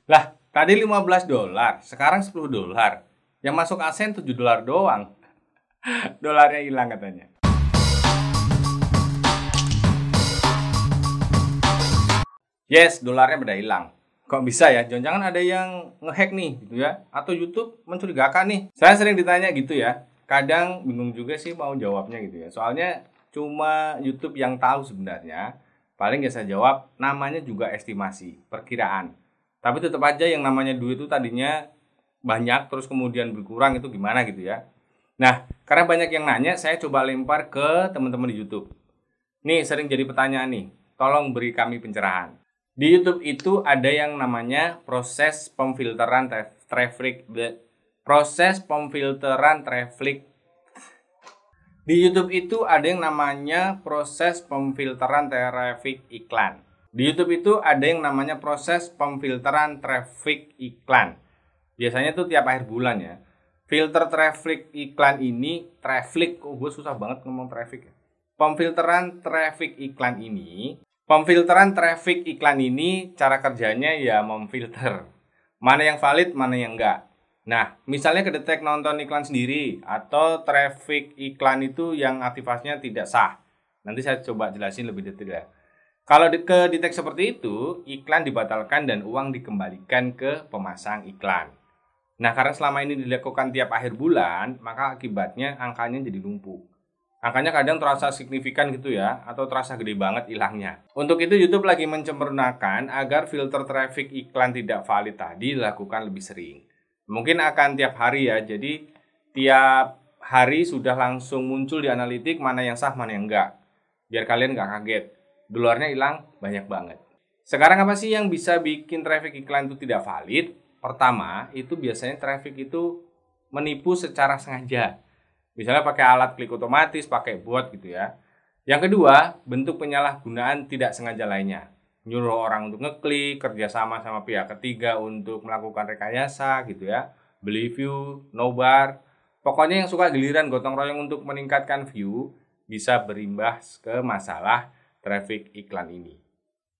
Lah, tadi $15, sekarang $10. Yang masuk ASEAN $7 doang. Dolarnya hilang katanya. Yes, dolarnya udah hilang. Kok bisa ya? Jangan-jangan ada yang ngehack nih gitu ya. Atau YouTube mencurigakan nih. Saya sering ditanya gitu ya. Kadang bingung juga sih mau jawabnya gitu ya. Soalnya cuma YouTube yang tahu sebenarnya. Paling ya saya jawab namanya juga estimasi, perkiraan. Tapi tetap aja yang namanya duit itu tadinya banyak terus kemudian berkurang itu gimana gitu ya. Nah, karena banyak yang nanya, saya coba lempar ke teman-teman di YouTube. Nih, sering jadi pertanyaan nih. Tolong beri kami pencerahan. Di YouTube itu ada yang namanya proses pemfilteran traffic. Di YouTube itu ada yang namanya proses pemfilteran traffic iklan. Di YouTube itu ada yang namanya proses pemfilteran traffic iklan. Biasanya tuh tiap akhir bulan ya. Filter traffic iklan ini, traffic, kok gue susah banget ngomong traffic ya. Pemfilteran traffic iklan ini cara kerjanya ya memfilter. Mana yang valid, mana yang enggak. Nah, misalnya kedetek nonton iklan sendiri atau traffic iklan itu yang aktivasinya tidak sah. Nanti saya coba jelasin lebih detail ya. Kalau kedetek seperti itu, iklan dibatalkan dan uang dikembalikan ke pemasang iklan. Nah, karena selama ini dilakukan tiap akhir bulan, maka akibatnya angkanya jadi numpuk. Angkanya kadang terasa signifikan gitu ya, atau terasa gede banget hilangnya. Untuk itu YouTube lagi menyempurnakan agar filter traffic iklan tidak valid tadi dilakukan lebih sering. Mungkin akan tiap hari ya, jadi tiap hari sudah langsung muncul di analitik mana yang sah, mana yang enggak. Biar kalian nggak kaget, dolarnya hilang banyak banget. Sekarang apa sih yang bisa bikin traffic iklan itu tidak valid? Pertama, itu biasanya traffic itu menipu secara sengaja. Misalnya pakai alat klik otomatis, pakai bot gitu ya. Yang kedua, bentuk penyalahgunaan tidak sengaja lainnya. Nyuruh orang untuk ngeklik, kerjasama sama pihak ketiga untuk melakukan rekayasa gitu ya. Beli view, nobar. Pokoknya yang suka giliran gotong royong untuk meningkatkan view bisa berimbas ke masalah traffic iklan ini.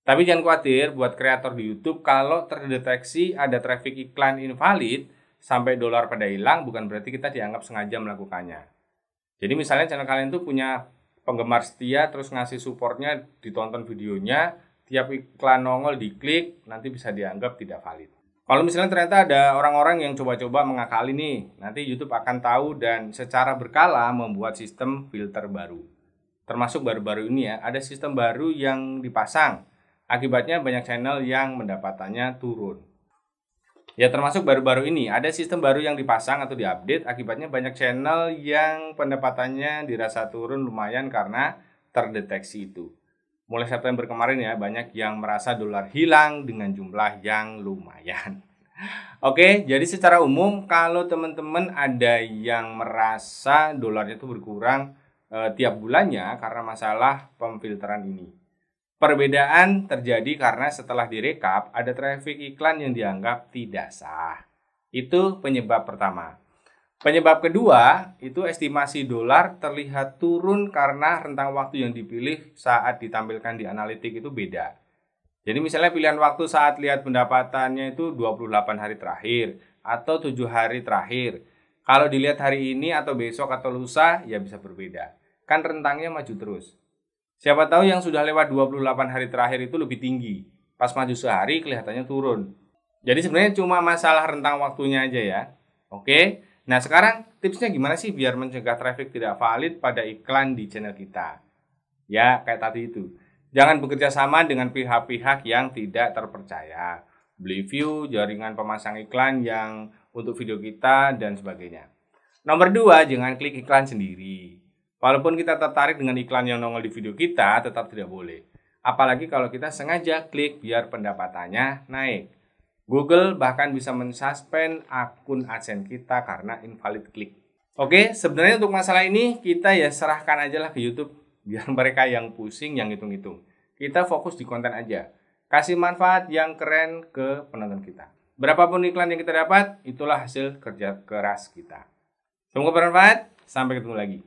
Tapi jangan khawatir buat kreator di YouTube kalau terdeteksi ada traffic iklan invalid sampai dolar pada hilang bukan berarti kita dianggap sengaja melakukannya. Jadi misalnya channel kalian tuh punya penggemar setia terus ngasih supportnya, ditonton videonya, tiap iklan nongol diklik, nanti bisa dianggap tidak valid. Kalau misalnya ternyata ada orang-orang yang coba-coba mengakali nih, nanti YouTube akan tahu dan secara berkala membuat sistem filter baru. Termasuk baru-baru ini ya, ada sistem baru yang dipasang. Akibatnya banyak channel yang pendapatannya turun. Ya termasuk baru-baru ini, ada sistem baru yang dipasang atau diupdate, akibatnya banyak channel yang pendapatannya dirasa turun lumayan karena terdeteksi itu. Mulai September kemarin ya, banyak yang merasa dolar hilang dengan jumlah yang lumayan. Oke, jadi secara umum kalau teman-teman ada yang merasa dolarnya itu berkurang tiap bulannya karena masalah pemfilteran ini. Perbedaan terjadi karena setelah direkap ada traffic iklan yang dianggap tidak sah. Itu penyebab pertama. Penyebab kedua, itu estimasi dolar terlihat turun karena rentang waktu yang dipilih saat ditampilkan di analitik itu beda. Jadi misalnya pilihan waktu saat lihat pendapatannya itu 28 hari terakhir atau 7 hari terakhir. Kalau dilihat hari ini atau besok atau lusa ya bisa berbeda. Kan rentangnya maju terus. Siapa tahu yang sudah lewat 28 hari terakhir itu lebih tinggi. Pas maju sehari kelihatannya turun. Jadi sebenarnya cuma masalah rentang waktunya aja ya. Oke. Nah sekarang tipsnya gimana sih biar mencegah traffic tidak valid pada iklan di channel kita? Ya kayak tadi itu. Jangan bekerja sama dengan pihak-pihak yang tidak terpercaya. Beli view, jaringan pemasang iklan yang untuk video kita, dan sebagainya. Nomor 2, jangan klik iklan sendiri. Walaupun kita tertarik dengan iklan yang nongol di video kita, tetap tidak boleh. Apalagi kalau kita sengaja klik biar pendapatannya naik. Google bahkan bisa mensuspend akun AdSense kita karena invalid klik. Oke, sebenarnya untuk masalah ini kita ya serahkan aja lah ke YouTube. Biar mereka yang pusing, yang hitung-hitung. Kita fokus di konten aja. Kasih manfaat yang keren ke penonton kita. Berapapun iklan yang kita dapat, itulah hasil kerja keras kita. Semoga bermanfaat. Sampai ketemu lagi.